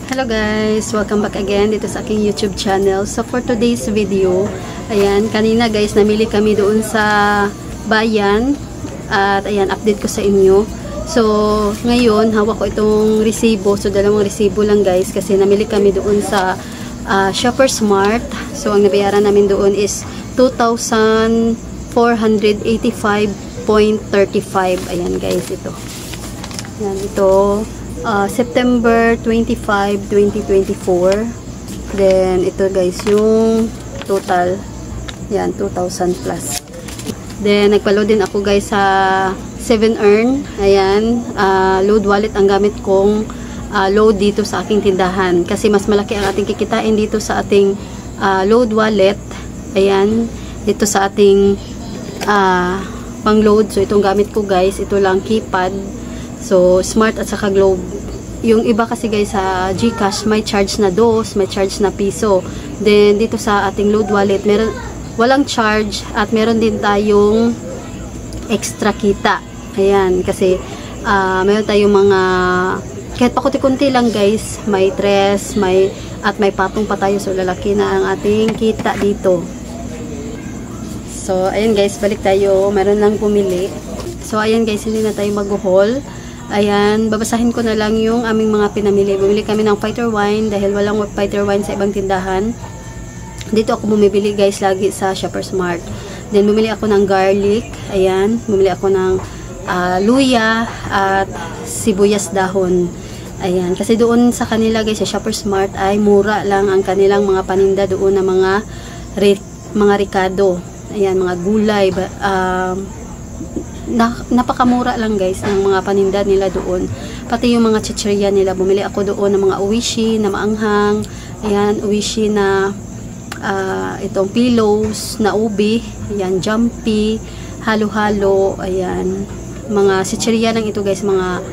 Hello guys! Welcome back again dito sa aking YouTube channel. So for today's video, ayan, kanina guys, namili kami doon sa bayan. At ayan, update ko sa inyo. So ngayon, hawak ko itong resibo. So dalawang resibo lang guys kasi namili kami doon sa Shoppers Mart. So ang nabayaran namin doon is 2,485.35. Ayan guys, ito. Ayan, ito. September 25, 2024. Then, ito guys, yung total. Yan, 2,000 plus. Then, nagpa-load din ako guys sa 7earn. Ayan, load wallet ang gamit kong load dito sa aking tindahan. Kasi mas malaki ang ating kikitain dito sa ating load wallet. Ayan, dito sa ating pang-load. So, itong gamit ko guys, ito lang keypad. So, Smart at saka Globe. Yung iba kasi guys sa GCash, may charge na dos, may charge na piso. Then, dito sa ating load wallet, walang charge at meron din tayong extra kita. Ayan, kasi meron tayong mga, kahit pakunti-kunti lang guys, may tres, at may patong pa tayo. So, lalaki na ang ating kita dito. So, ayan guys, balik tayo. Meron lang pumili. So, ayan guys, hindi na tayo mag-haul. Ayan, babasahin ko na lang yung aming mga pinamili. Bumili kami ng fighter wine dahil walang fighter wine sa ibang tindahan. Dito ako bumibili guys lagi sa Shoppers Mart. Then bumili ako ng garlic. Ayan, bumili ako ng luya at sibuyas dahon. Ayan, kasi doon sa kanila guys sa Shoppers Mart ay mura lang ang kanilang mga paninda doon na mga ricado. Ayan, mga gulay, napakamura lang guys ng mga paninda nila doon. Pati yung mga chichirya nila, bumili ako doon ng mga uwishi na maanghang. Ayan, uwishi na itong pillows na ubi. Ayan, jumpy, halo-halo. Ayan, mga chichirya lang ito guys, mga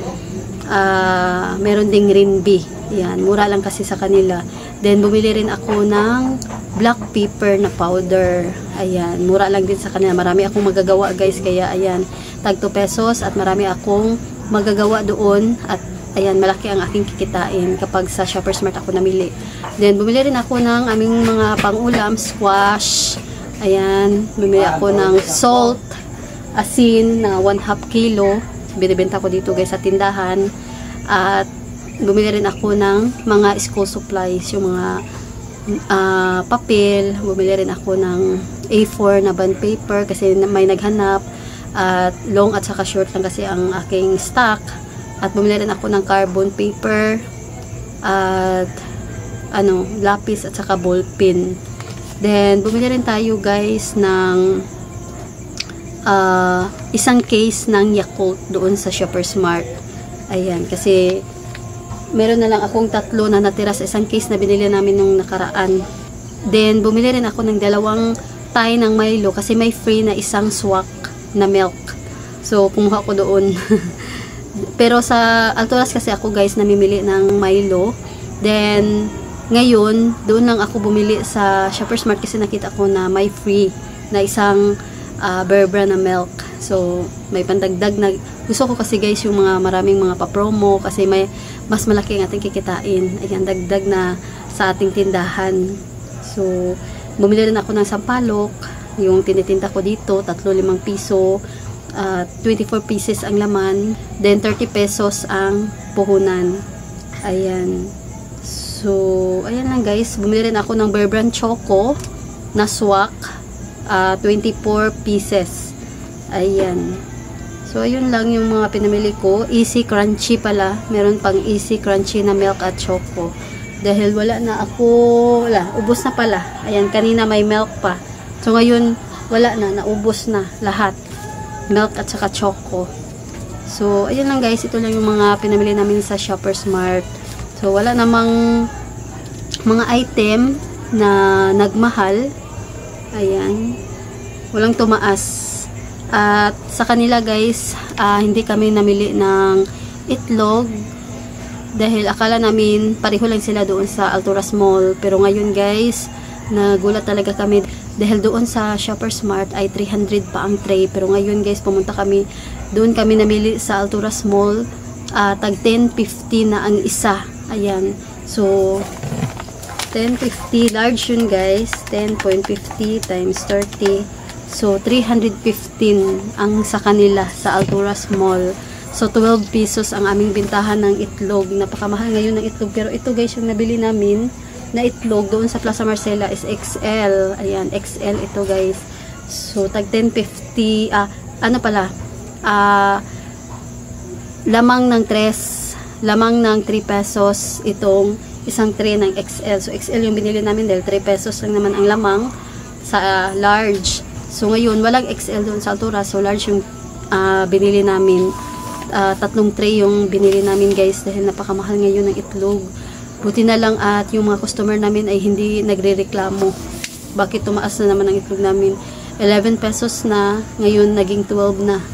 meron ding rinbi. Ayan, mura lang kasi sa kanila. Then bumili rin ako ng black pepper na powder. Ayan, mura lang din sa kanila. Marami akong magagawa guys, kaya ayan, tag 2 pesos at marami akong magagawa doon at ayan, malaki ang aking kikitain kapag sa Shoppers Mart ako namili. Then bumili rin ako ng aming mga pang-ulam, squash. Ayan, bumili ako ng salt, asin na 1/2 kilo. Binibenta ko dito guys sa tindahan. At bumili rin ako ng mga school supplies, yung mga papel. Bumili rin ako ng A4 na bond paper kasi may naghanap. At long at saka short lang kasi ang aking stock. At bumili rin ako ng carbon paper at lapis at saka ball pen. Then bumili rin tayo guys ng isang case ng Yakult doon sa Shoppers Mart. Ayan, kasi meron na lang akong 3 na natira sa isang case na binili namin nung nakaraan. Then bumili rin ako ng 2 tie ng Milo kasi may free na isang swak na milk. So, kumuha ko doon. Pero sa Alturas kasi ako guys namimili ng Milo. Then, ngayon, doon lang ako bumili sa Shoppers Mart kasi nakita ko na may free na isang Bear Brand na milk. So, may pandagdag na. Gusto ko kasi guys yung mga maraming mga pa-promo kasi may mas malaki ang ating kikitain. Ayan, dagdag na sa ating tindahan. So, bumili rin ako ng sampalok. Yung tinitinda ko dito, 3-5 piso. 24 pieces ang laman. Then, 30 pesos ang puhunan. Ayan. So, ayan lang guys. Bumili rin ako ng Bear Brand Choco na swak. 24 pieces. Ayan. So, ayun lang yung mga pinamili ko. Easy Crunchy pala. Meron pang Easy Crunchy na milk at choco. Dahil wala na ako. Ubos na pala. Ayan, kanina may milk pa. So, ngayon, wala na. Naubos na lahat. Milk at saka choco. So, ayun lang guys. Ito lang yung mga pinamili namin sa Shoppers Mart. So, wala namang mga item na nagmahal. Ayan. Walang tumaas. At sa kanila guys, hindi kami namili ng itlog. Dahil akala namin pareho lang sila doon sa Alturas Mall. Pero ngayon guys, nagulat talaga kami dahil doon sa Shoppers Mart ay 300 pa ang tray, pero ngayon guys pumunta kami doon, kami namili sa Alturas Mall, tag 10.50 na ang isa. Ayan, So, 10.50 large yun guys. 10.50 times 30. So, 315 ang sa kanila sa Alturas Mall. So, 12 pesos ang aming bintahan ng itlog. Napakamahal ngayon ng itlog. Pero ito guys, yung nabili namin na itlog doon sa Plaza Marcela is XL. Ayan, XL ito guys. So, tag 10.50. Ano pala? Lamang ng 3 pesos itong isang tray ng XL. So, XL yung binili namin dahil 3 pesos lang naman ang lamang sa large. So, ngayon, walang XL doon sa Altura. So, large yung binili namin. 3 tray yung binili namin guys dahil napakamahal ngayon ng itlog. Buti na lang at yung mga customer namin ay hindi nagre-reklamo. Bakit tumaas na naman ang itlog namin? 11 pesos na, ngayon naging 12 na.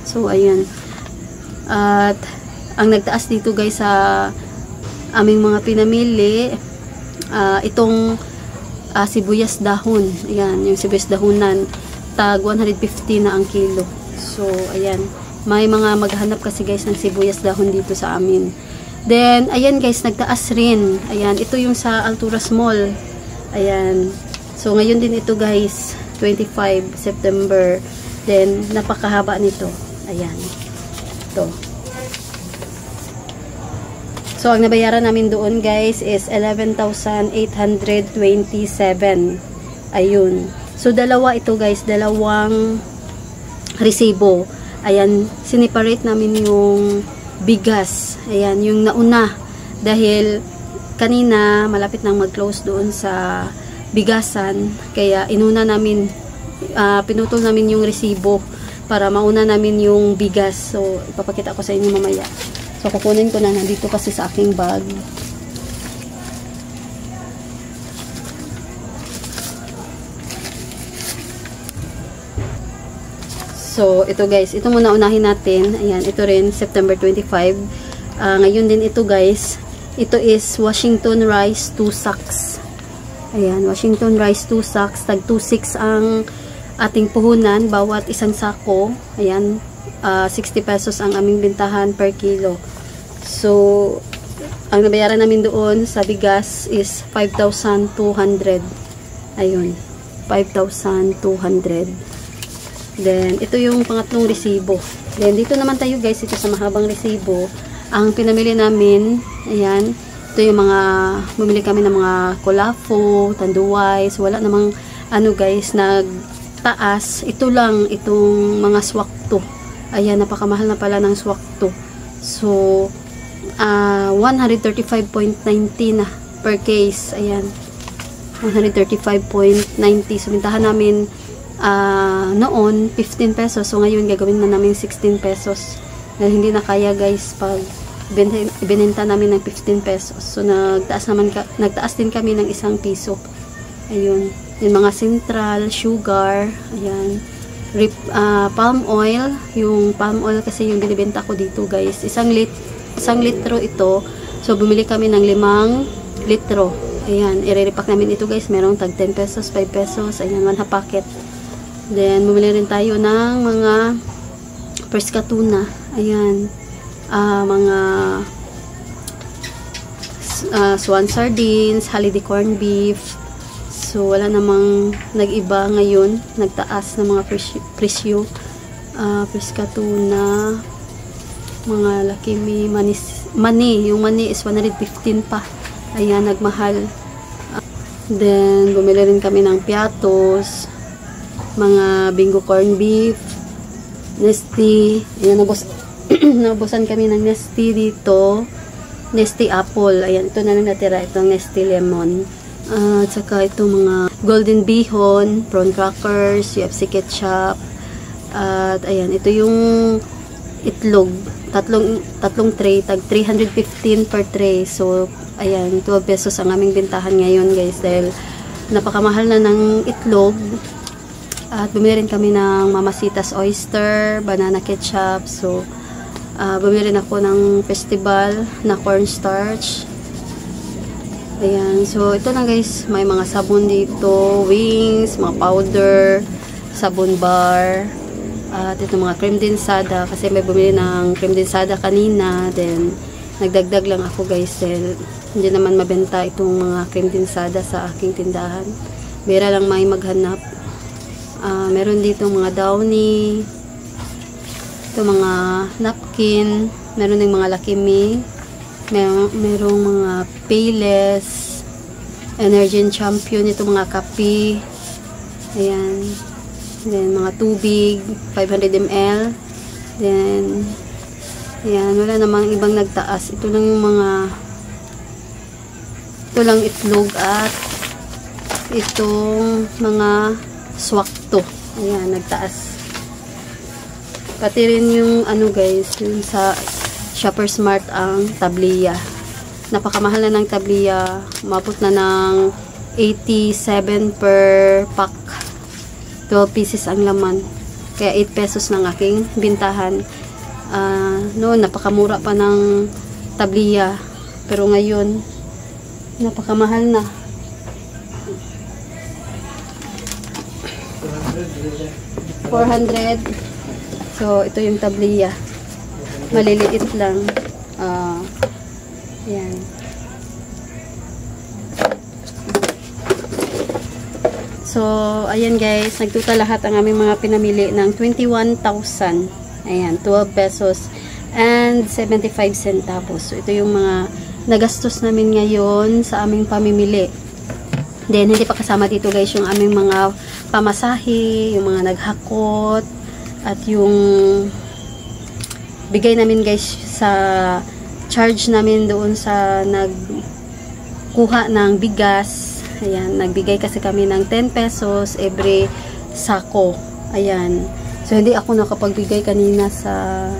So, ayan. At ang nagtaas dito guys sa aming mga pinamili, itong sibuyas dahon. Ayan, yung sibuyas dahonan. Tag 150 na ang kilo. So, ayan. May mga maghanap kasi guys ng sibuyas dahon dito sa amin. Then, ayan guys, nagtaas rin. Ayan, ito yung sa Alturas Mall. Ayan. So, ngayon din ito guys, 25 September. Then, napakahaba nito. Ayan. Ito. So, ang nabayaran namin doon guys is 11,827. Ayun. So, dalawa ito guys, dalawang resibo. Ayan, siniparate namin yung bigas. Ayan, yung nauna. Dahil kanina, malapit nang mag-close doon sa bigasan. Kaya, inuna namin, pinutol namin yung resibo para mauna namin yung bigas. So, ipapakita ko sa inyo mamaya. So, kukunin ko na. Nandito kasi sa aking bag. So, ito guys. Ito muna unahin natin. Ayan, ito rin, September 25. Ngayon din ito guys. Ito is Washington rice 2 sacks. Ayan, Washington rice 2 sacks. Tag 2.6 ang ating puhunan. Bawat isang sako. Ayan, 60 pesos ang aming bintahan per kilo. So, ang nabayaran namin doon sa bigas is 5,200. Ayun, 5,200. Then, ito yung pangatlong resibo. Then, dito naman tayo guys, ito sa mahabang resibo. Ang pinamili namin, ayan, ito yung mga, bumili kami ng mga kulafo, tanduways, wala namang, ano guys, nagtaas. Ito lang, itong mga swakto. Ayan, napakamahal na pala ng swakto. So, 135.90 na per case. Ayan, 135.90. So, bintahan namin, noon 15 pesos, so ngayon gagawin na namin 16 pesos dahil hindi na kaya guys pag binenta namin ng 15 pesos. So nagtaas din kami ng 1 piso. Ayun, yung mga central sugar, ayan, palm oil. Yung palm oil kasi yung binibenta ko dito guys, isang litro ito. So bumili kami ng 5 litro. Ayan, i-repack namin ito guys, merong tag 10 pesos, 5 pesos, ayan, 1 half packet. Then, bumili rin tayo ng mga Perska tuna. Ayan. Mga swan sardines, holiday corned beef. So, wala namang nag-iba ngayon. Nagtaas ng mga presyo. Perska tuna. Mga lakimi, mani. Yung mani is 115 pa. Ayan, nagmahal. Then, bumili rin kami ng piatos. Mga bingo corn beef, Nesty. Ayan, nabusan kami ng Nesty dito. Nesty apple. Ayan, ito na lang natira. Itong Nesty lemon. At saka ito mga golden bihon, prawn crackers, UFC ketchup. At ayan, ito yung itlog. Tatlong tray. Tag 315 per tray. So, ayan, 12 pesos ang aming bintahan ngayon guys. Dahil napakamahal na ng itlog. At bumili rin kami ng Mamacita's oyster, banana ketchup. So, bumili rin ako ng festival na cornstarch. Ayan. So, ito lang guys. May mga sabon dito, wings, mga powder, sabon bar. At ito mga cream densada. Kasi may bumili ng cream densada kanina. Then, Nagdagdag lang ako guys dahil hindi naman mabenta itong mga kondensada sa aking tindahan. Bira lang may maghanap. Meron dito mga downy, ito mga napkin, meron ng mga Lucky Me, merong mga Payless, Energy Champion, ito mga kape, ayan, then mga tubig 500 ml, then ayan, wala namang ibang nagtaas. Ito lang yung mga, ito lang itlog at itong mga swakto. Ayan, nagtaas. Pati rin yung ano guys, yung sa Shoppers Mart ang tabliya. Napakamahal na ng tabliya. Umabot na ng 87 per pack. 12 pieces ang laman. Kaya 8 pesos ng aking bintahan. Noon, napakamura pa ng tabliya. Pero ngayon, napakamahal na. 400. So, ito yung tabliya. Maliliit lang. Yan. So, ayan guys. Nagtuta lahat ang aming mga pinamili ng 21,000. Ayan, 12 pesos and 75 centavos. So, ito yung mga nagastos namin ngayon sa aming pamimili. Then, hindi pa kasama dito guys yung aming mga pamasahe, yung mga naghakot, at yung bigay namin guys sa charge namin doon sa nagkuha ng bigas. Ayan, nagbigay kasi kami ng 10 pesos every sako. Ayan. So, hindi ako nakapagbigay kanina sa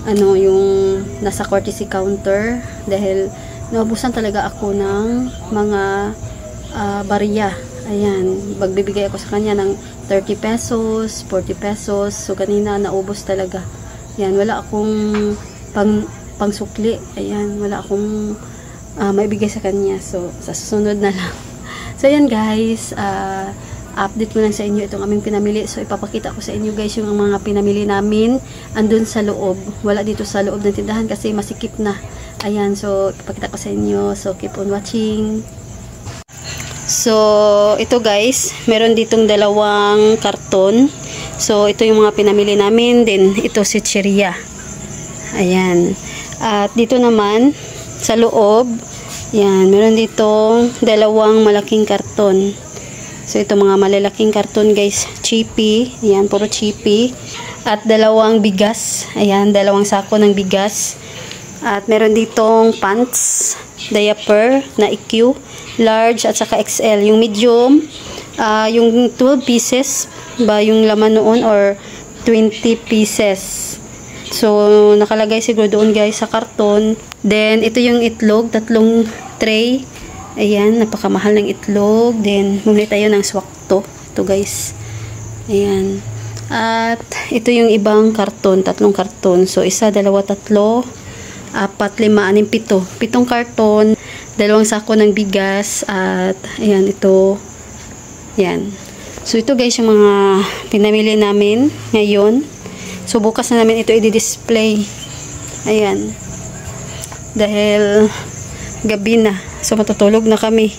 ano, yung nasa courtesy counter dahil naubusan talaga ako ng mga barya. Ayan, magbibigay ako sa kanya ng 30 pesos, 40 pesos. So, kanina naubos talaga. Ayan, wala akong pangsukli. Ayan, wala akong maibigay sa kanya. So, sa susunod na lang. So, ayan guys, update ko lang sa inyo itong aming pinamili. So, ipapakita ko sa inyo guys yung mga pinamili namin andun sa loob. Wala dito sa loob ng tindahan kasi masikip na. Ayan, so, ipapakita ko sa inyo. So, keep on watching. So, ito guys, meron ditong 2 karton. So, ito yung mga pinamili namin. Then, ito si chichirya. Ayan. At dito naman, sa loob, yan, meron ditong 2 malaking karton. So, ito mga malalaking karton guys. Chippy. Ayan, puro chippy. At 2 bigas. Ayan, 2 sako ng bigas. At meron ditong pants, diaper na EQ, large at saka XL. Yung medium, yung 12 pieces ba yung laman noon or 20 pieces. So, nakalagay siguro doon guys sa karton. Then, ito yung itlog, 3 tray. Ayan, napakamahal ng itlog. Then, bumili tayo ng swakto. Ito guys. Ayan. At, ito yung ibang karton, 3 karton. So, 1, 2, 3, 4, 5, 6, 7. 7 karton, 2 sako ng bigas, at ayan, ito. Yan. So, ito guys yung mga pinamili namin ngayon. So, bukas na namin ito i-display. Ayan. Dahil gabi na. So, matutulog na kami.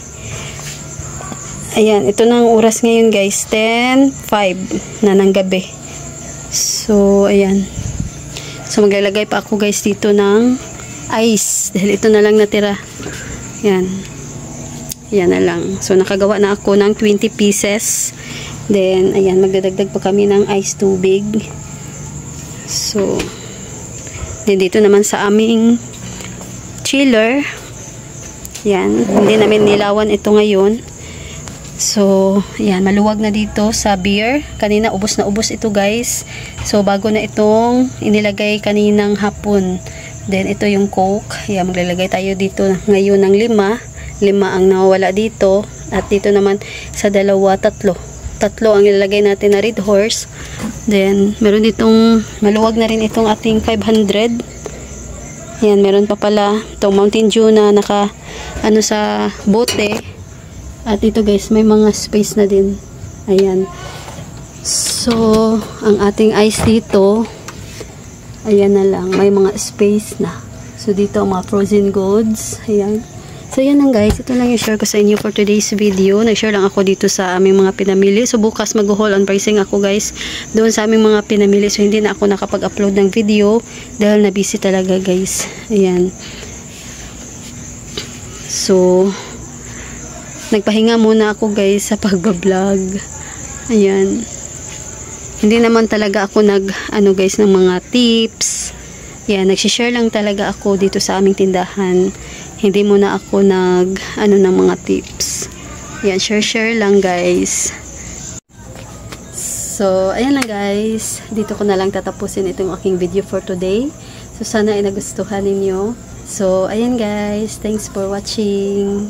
Ayan. Ito na ang oras ngayon guys. 10:05 na ng gabi. So, ayan. So, maglalagay pa ako guys dito ng ice. Dahil ito na lang natira. Yan. Yan na lang. So, nakagawa na ako ng 20 pieces. Then, ayan. Magdadagdag pa kami ng ice tubig. So, then dito naman sa aming chiller. Yan. Hindi namin nilawan ito ngayon. So, ayan. Maluwag na dito sa beer. Kanina, ubos na ubos ito guys. So, bago na itong inilagay kaninang hapon. Then, ito yung Coke. Ayan, maglalagay tayo dito ngayon ng 5. 5 ang nawawala dito. At dito naman sa 2, 3. 3 ang ilalagay natin na Red Horse. Then, meron ditong maluwag na rin itong ating 500. Ayan, meron pa pala itong Mountain Dew na naka ano sa bote. At ito guys, may mga space na din. Ayan. So, ang ating ice dito, ayan na lang. May mga space na. So, dito ang mga frozen goods. Ayan. So, yan lang guys. Ito lang yung share ko sa inyo for today's video. Nag-share lang ako dito sa aming mga pinamili. So, bukas mag-haul on pricing ako guys. Doon sa aming mga pinamili. So, hindi na ako nakapag-upload ng video. Dahil na-busy talaga guys. Ayan. So, nagpahinga muna ako guys sa pagbablog. Ayan. Hindi naman talaga ako guys, ng mga tips. Yan, nagsishare lang talaga ako dito sa aming tindahan. Hindi muna ako ng mga tips. Yan, share lang guys. So, ayan lang guys. Dito ko na lang tatapusin itong aking video for today. So, sana ay nagustuhan ninyo. So, ayan guys. Thanks for watching.